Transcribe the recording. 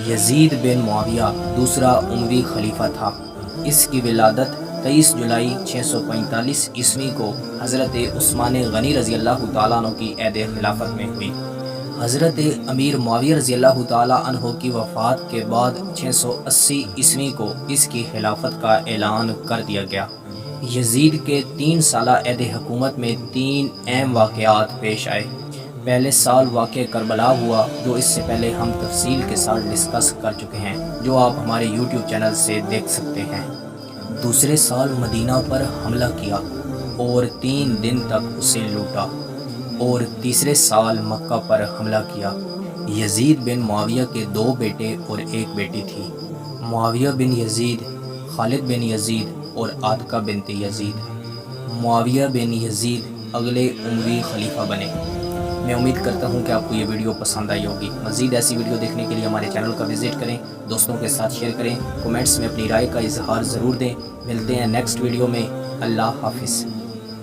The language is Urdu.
یزید بن معاویہ دوسرا اموی خلیفہ تھا۔ اس کی ولادت 23 جولائی 645 عیسوی کو حضرت عثمان غنی رضی اللہ تعالیٰ عنہ کی عہد خلافت میں ہوئی۔ حضرت امیر معاویہ رضی اللہ تعالیٰ عنہ کی وفات کے بعد 680 عیسوی کو اس کی خلافت کا اعلان کر دیا گیا۔ یزید کے 3 سالہ عہد حکومت میں 3 اہم واقعات پیش آئے۔ پہلے سال واقع کربلا ہوا، جو اس سے پہلے ہم تفصیل کے ساتھ ڈسکس کر چکے ہیں، جو آپ ہمارے یوٹیوب چینل سے دیکھ سکتے ہیں۔ دوسرے سال مدینہ پر حملہ کیا اور 3 دن تک اسے لوٹا، اور تیسرے سال مکہ پر حملہ کیا۔ یزید بن معاویہ کے 2 بیٹے اور 1 بیٹی تھی، معاویہ بن یزید، خالد بن یزید اور عاتکہ بنت یزید۔ معاویہ بن یزید اگلے اموی خلیفہ بنے۔ میں امید کرتا ہوں کہ آپ کو یہ ویڈیو پسند آئی ہوگی۔ مزید ایسی ویڈیو دیکھنے کے لیے ہمارے چینل کا وزٹ کریں، دوستوں کے ساتھ شیئر کریں، کومنٹس میں اپنی رائے کا اظہار ضرور دیں۔ ملتے ہیں نیکسٹ ویڈیو میں۔ اللہ حافظ۔